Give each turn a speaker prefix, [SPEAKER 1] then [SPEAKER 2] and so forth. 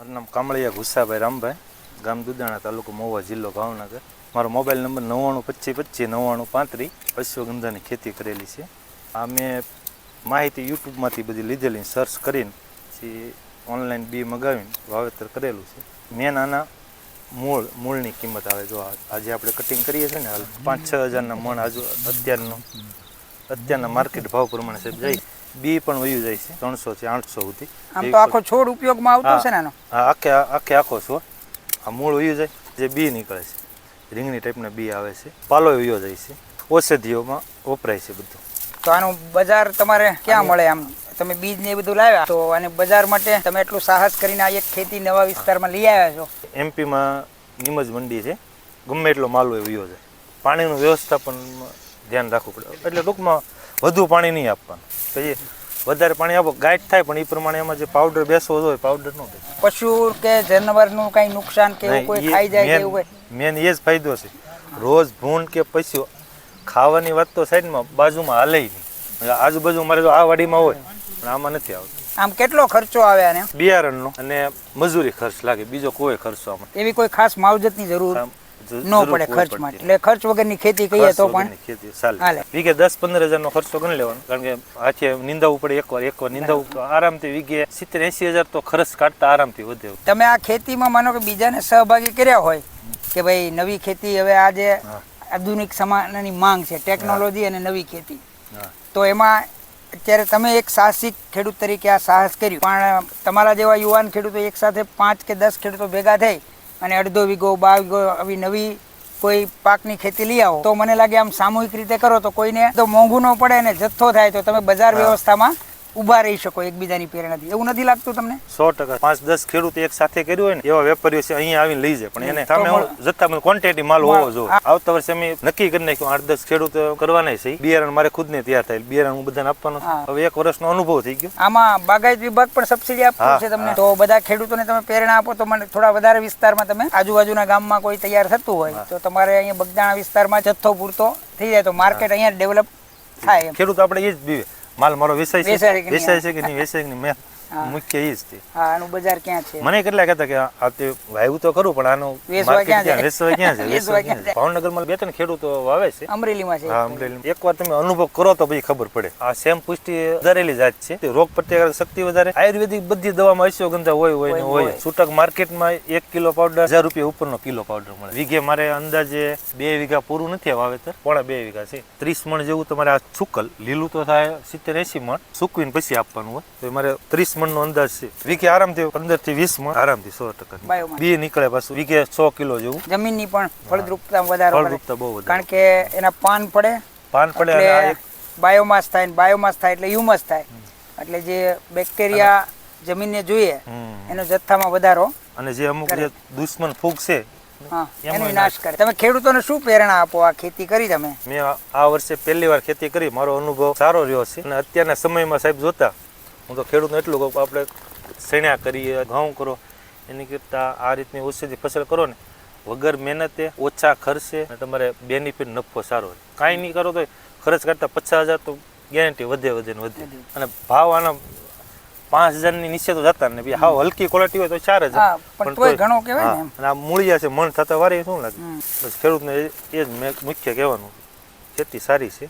[SPEAKER 1] મારું નામ કામળિયા ઘુસાભાઈ રામભાઈ, ગામ દુદાણા, તાલુકો મહુવા, જિલ્લો ભાવનગર. મારો મોબાઈલ નંબર 9925259935. અશ્વગંધાની ખેતી કરેલી છે. આ મેં માહિતી યુટ્યુબમાંથી બધી લીધેલી, સર્ચ કરીને પછી ઓનલાઈન બી મગાવીને વાવેતર કરેલું છે. મેન આના મૂળની કિંમત આવે, જો આજે આપણે કટિંગ કરીએ છીએ ને, હાલ 5-6 હજારના મણ અત્યારના માર્કેટ ભાવ પ્રમાણે સાહેબ જાય. બી પણ વયું જાય છે 300 થી 800 સુધી.
[SPEAKER 2] આમ તો આખો છોડ ઉપયોગમાં આવતો છે ને આનો?
[SPEAKER 1] હા, આખો છોડ. આ મૂળ વયું જાય, જે બી નીકળે છે, રીંગણી ટાઈપના બી આવે છે, પાલો વયો જાય છે, ઔષધિઓમાં વપરાય છે બધું.
[SPEAKER 2] તો આનું બજાર તમારે ક્યાં મળે? આમ તમે બીજ ને એ બધું લાવ્યા તો આને બજાર માટે તમે એટલું સાહસ કરીને આ એક ખેતી નવા વિસ્તારમાં લઈ આવ્યા છો.
[SPEAKER 1] એમપીમાં નિમજ મંડી છે, ગમે એટલો માલ હોય વયો જાય. પાણીનું વ્યવસ્થાપન ધ્યાન રાખવું પડે, એટલે ટૂંકમાં વધુ પાણી નહીં આપવાનું. પછી વધારે પાણી આપો ગાંઠ થાય, પણ એ પ્રમાણે એમાં જે પાવડર બેસવો હોય પાવડર ન બેસે.
[SPEAKER 2] પશુ કે જાનવરનું કઈ નુકસાન કે એવું કોઈ ખાઈ જાય કે એવું કોઈ?
[SPEAKER 1] મેન એ જ ફાયદો છે. રોજ ભૂંડ કે પશુ ખાવાની વાત તો સાઈડમાં, બાજુમાં હાલે નહીં. આજુબાજુ મારે જો આ વાડીમાં હોય પણ આમાં નથી આવતું.
[SPEAKER 2] આમ કેટલો ખર્ચો આવે આને?
[SPEAKER 1] બિયારણનો અને મજૂરી ખર્ચ લાગે, બીજો કોઈ ખર્ચો આમાં.
[SPEAKER 2] એવી કોઈ ખાસ માવજતની જરૂર ન પડે ખર્ચ માટે, એટલે ખર્ચ વગરની ખેતી કહીએ તો પણ
[SPEAKER 1] ખેતી ચાલે. વીઘે 10-15 હજારનો ખર્ચો ગણી લેવાનો, કારણ કે હાથે નીંદાવું પડે. એકવાર નીંદાવું તો આરામથી વીઘે 70-80 હજાર તો ખર્ચ કાઢતા આરામથી વધે.
[SPEAKER 2] તમે આ ખેતીમાં માનો કે બીજાને સહભાગી કર્યા હોય કે ભાઈ નવી ખેતી, હવે આજે આધુનિક જમાનાની માંગ છે, ટેકનોલોજી અને નવી ખેતી, તો એમાં અત્યારે તમે એક સાહસિક ખેડૂત તરીકે આ સાહસ કર્યું, પણ તમારા જેવા યુવાન ખેડૂતો એક સાથે 5 કે 10 ખેડૂતો ભેગા થઈ અને અડધો વીઘો 12 વીઘો આવી નવી કોઈ પાકની ખેતી લઈ આવો, તો મને લાગે આમ સામૂહિક રીતે કરો તો કોઈને તો મોંઘું ન પડે અને જથ્થો થાય, તો તમે બજાર વ્યવસ્થામાં ઉભા રહી શકો એકબીજાની પ્રેરણાથી. એવું નથી લાગતું તમને?
[SPEAKER 1] 100%. 5-10 ખેડૂત એક સાથે કર્યું હોય ને, એવા વેપારીઓ છે અહીંયા આવીને લઈ જાય, પણ એને સામે જથ્થામાં ક્વોન્ટિટી માલ હોવો જોઈએ. આવતા વર્ષે અમે નક્કી કરી નાખ્યું 8-10 ખેડૂત કરવાના છે. બિયારણ મારે ખુદને તૈયાર થાય, બિયારણ હું બધાને આપવાનું. હવે 1 વર્ષનો અનુભવ થઈ ગયો.
[SPEAKER 2] આમાં બાગાયત વિભાગ પણ સબસિડી આપતું છે તમને, તો બધા ખેડૂતોને તમે પ્રેરણા આપો તો મને થોડા વધારે વિસ્તારમાં તમે આજુબાજુના ગામમાં કોઈ તૈયાર થતું હોય તો તમારે અહીંયા બગદાણા વિસ્તારમાં જથ્થો પૂરતો થઈ જાય, તો માર્કેટ અહીંયા ડેવલપ થાય.
[SPEAKER 1] ખેડૂત આપણે એ જ બીવે, માલ મારો વેચાય છે કે નહીં વેચાય કે નહીં, મુખ્ય એ જ છે.
[SPEAKER 2] આનું બજાર ક્યાં છે? મને
[SPEAKER 1] કેટલા કહેતા કે આ તે વાવ્યું તો કરું, પણ આનું વેચવાય ક્યાં છે? ભાવનગરમાં 2-3 ખેડૂતો વાવે છે.
[SPEAKER 2] અમરેલીમાં છે.
[SPEAKER 1] હા, અમરેલી. એકવાર તમે અનુભવ કરો તો પછી ખબર પડે. આ સેમ પુષ્ટિ વધારેલી જાત છે, રોગ પ્રતિકારક શક્તિ વધારે. આયુર્વેદિક બધી દવામાં અશ્વગંધા હોય. છૂટક માર્કેટમાં 1 કિલો પાવડર 1000 રૂપિયા ઉપરનો કિલો પાવડર મળે. વીઘે મારે અંદાજે 2 વીઘા પૂરું નથી વાવેતર, 1.5 વીઘા છે. 30 મણ જેવું તમારે આ સુકલ લીલું તો થાય 70-80 મણ, સૂકવીને પછી આપવાનું હોય તો મારે 30 મણનો અંદાજ છે. વીઘે આરામથી 15 થી 20 મણ આરામથી 100% બી નીકળે. પાછું વીઘે 100 કિલો જેવું.
[SPEAKER 2] જમીનની પણ ફળદ્રુપતા વધારે,
[SPEAKER 1] ફળદ્રુપતા બહુ વધારે,
[SPEAKER 2] કારણ કે એના પાન પડે અને બાયોમાસ થાય, બાયોમાસ થાય એટલે હ્યુમસ થાય, એટલે જે બેક્ટેરિયા જમીનને જોઈએ એનો જથ્થામાં વધારો, અને
[SPEAKER 1] જે અમુક જે દુશ્મન ફૂગ છે
[SPEAKER 2] એનો નાશ કરે. તમે ખેડૂતોને શું પ્રેરણા આપો? આ ખેતી કરી તમે?
[SPEAKER 1] મેં આ વર્ષે પહેલી વાર ખેતી કરી, મારો અનુભવ સારો રહ્યો છે. અને અત્યારના સમયમાં સાહેબ જોતા હું તો ખેડૂતને એટલું કહું કે આપણે શેણા કરીએ, ઘઉં કરો, એની કરતાં આ રીતની ઔષધિ ફસલ કરો ને, વગર મહેનતે ઓછા ખર્ચે અને તમારે બેનિફિટ નફો સારો હોય. કાંઈ નહીં કરો તો ખર્ચ કરતાં 50,000 તો ગેરંટી વધે. અને ભાવ આના 5,000ની નીચે તો જતા ને, હાવ હલકી ક્વોલિટી હોય તો 4,000,
[SPEAKER 2] પણ તોય ઘણો કહેવાય ને.
[SPEAKER 1] અને આ મૂળિયા છે, મણ થતા વારે શું લાગે? બસ ખેડૂતને એ જ મુખ્ય કહેવાનું, ખેતી સારી છે.